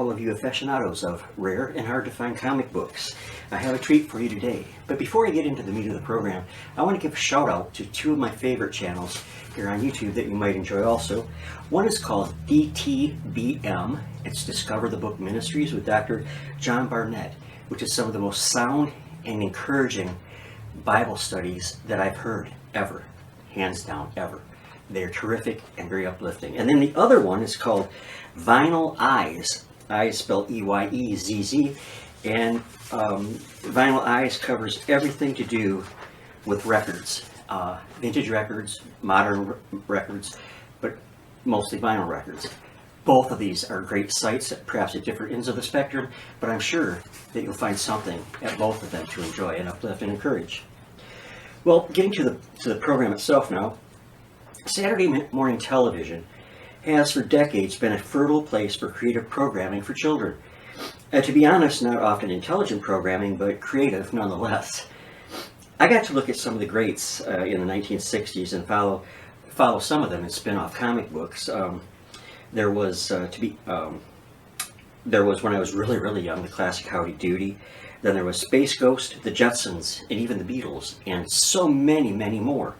all of you aficionados of rare and hard to find comic books. I have a treat for you today. But before I get into the meat of the program, I want to give a shout out to two of my favorite channels here on YouTube that you might enjoy also. One is called DTBM. It's Discover the Book Ministries with Dr. John Barnett, which is some of the most sound and encouraging Bible studies that I've heard ever. Hands down, ever. They're terrific and very uplifting. And then the other one is called Vinyl Eyes. Eyes spelled E-Y-E-Z-Z. And Vinyl Eyes covers everything to do with records. Vintage records, modern records, but mostly vinyl records. Both of these are great sites, perhaps at different ends of the spectrum, but I'm sure that you'll find something at both of them to enjoy and uplift and encourage. Well, getting to the program itself now, Saturday morning television has for decades been a fertile place for creative programming for children. To be honest, not often intelligent programming, but creative nonetheless. I got to look at some of the greats in the 1960s and follow some of them in spin-off comic books. There was when I was really young, the classic Howdy Doody. Then there was Space Ghost, the Jetsons, and even the Beatles, and so many more.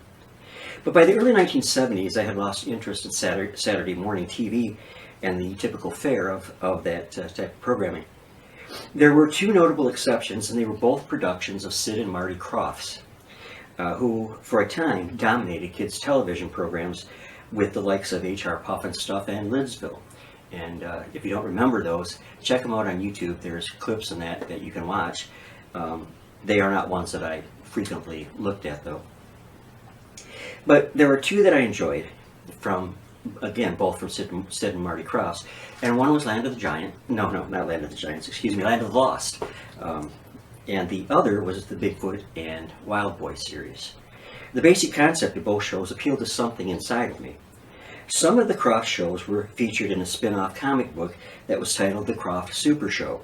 But by the early 1970s, I had lost interest in Saturday morning TV and the typical fare of that type of programming. There were two notable exceptions, and they were both productions of Sid and Marty Krofft, who for a time dominated kids' television programs with the likes of H.R. Pufnstuf and Lidsville. And if you don't remember those, check them out on YouTube. There's clips in that you can watch. They are not ones that I frequently looked at, though. But there were two that I enjoyed from, again, both from Sid and Marty Krofft. And one was Land of the Giant. No, not Land of the Giants, excuse me, Land of the Lost. And the other was the Bigfoot and Wild Boy series. The basic concept of both shows appealed to something inside of me. Some of the Krofft shows were featured in a spin-off comic book that was titled The Krofft Supershow,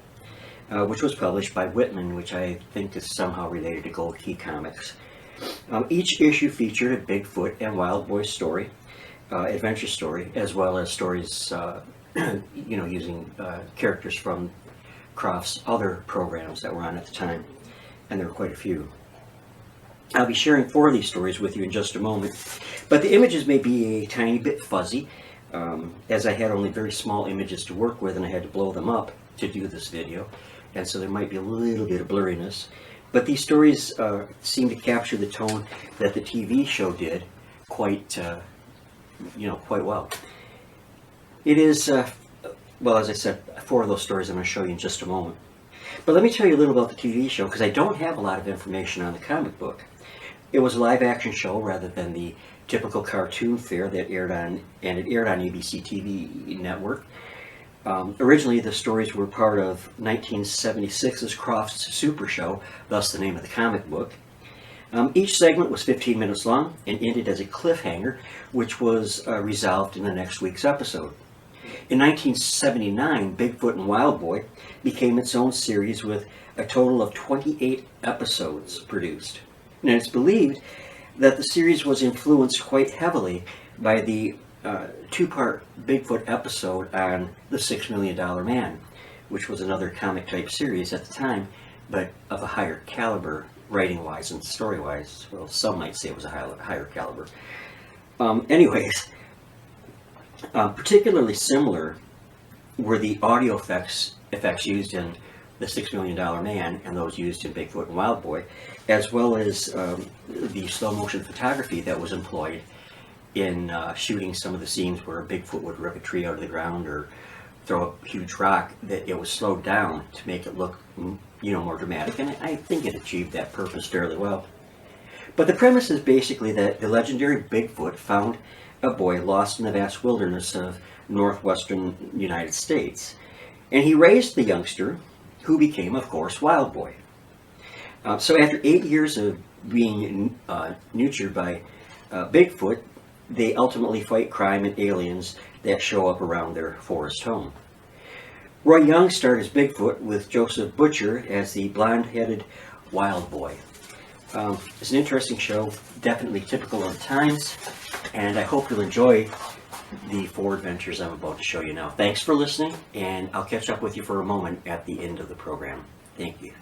which was published by Whitman, which I think is somehow related to Gold Key Comics. Each issue featured a Bigfoot and Wild Boy story, adventure story, as well as stories, using characters from Krofft's other programs that were on at the time, and there were quite a few. I'll be sharing 4 of these stories with you in just a moment, but the images may be a tiny bit fuzzy, as I had only very small images to work with and I had to blow them up to do this video, and so there might be a little bit of blurriness. But these stories seem to capture the tone that the TV show did quite well. It is, well, as I said, 4 of those stories I'm going to show you in just a moment. But let me tell you a little about the TV show, because I don't have a lot of information on the comic book. It was a live-action show rather than the typical cartoon fare that aired on ABC TV network. Originally, the stories were part of 1976's Krofft Supershow, thus the name of the comic book. Each segment was 15 minutes long and ended as a cliffhanger, which was resolved in the next week's episode. In 1979, Bigfoot and Wild Boy became its own series with a total of 28 episodes produced. And it's believed that the series was influenced quite heavily by the 2-part Bigfoot episode on the $6 Million Man, which was another comic-type series at the time, but of a higher caliber, writing-wise and story-wise. Well, some might say it was a higher caliber. Particularly similar were the audio effects used in the $6 Million Man and those used in Bigfoot and Wild Boy, as well as the slow-motion photography that was employed in shooting some of the scenes where Bigfoot would rip a tree out of the ground or throw a huge rock, that it was slowed down to make it look, more dramatic, and I think it achieved that purpose fairly well. But the premise is basically that the legendary Bigfoot found a boy lost in the vast wilderness of northwestern United States, and he raised the youngster, who became, of course, Wild Boy. So after 8 years of being nurtured by Bigfoot, they ultimately fight crime and aliens that show up around their forest home. Roy Young starred as Bigfoot, with Joseph Butcher as the blonde-headed Wild Boy. It's an interesting show, definitely typical of the times, and I hope you'll enjoy the 4 adventures I'm about to show you now. Thanks for listening, and I'll catch up with you for a moment at the end of the program. Thank you.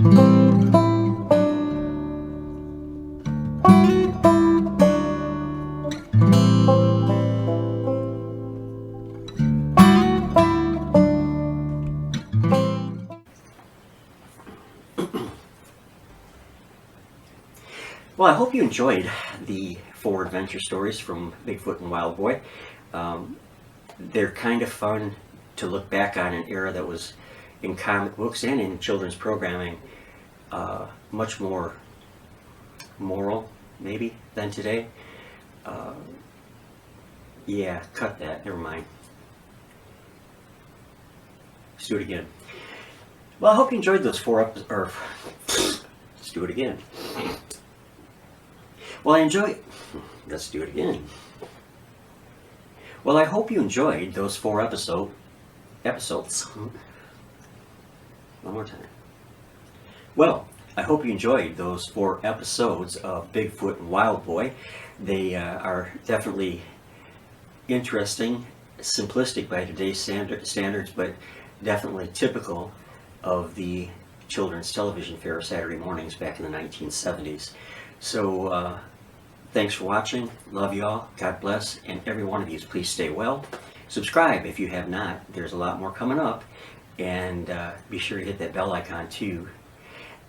Well, I hope you enjoyed the 4 adventure stories from Bigfoot and Wild Boy. They're kind of fun to look back on, an era that was in comic books and in children's programming much more moral, maybe, than today. Yeah, cut that. Never mind. Let's do it again. Well, I hope you enjoyed those 4 episodes. Let's do it again. Well, let's do it again. Well, I hope you enjoyed those 4 episodes. One more time. Well, I hope you enjoyed those 4 episodes of Bigfoot and Wild Boy. They are definitely interesting, simplistic by today's standards, but definitely typical of the children's television fare Saturday mornings back in the 1970s. So, thanks for watching. Love y'all. God bless. And every one of you, please stay well. Subscribe if you have not. There's a lot more coming up. And be sure to hit that bell icon too.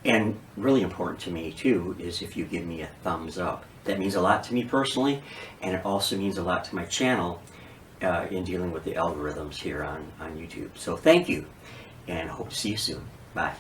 And really important to me too is if you give me a thumbs up. That means a lot to me personally, and it also means a lot to my channel in dealing with the algorithms here on YouTube. So thank you, and hope to see you soon. Bye.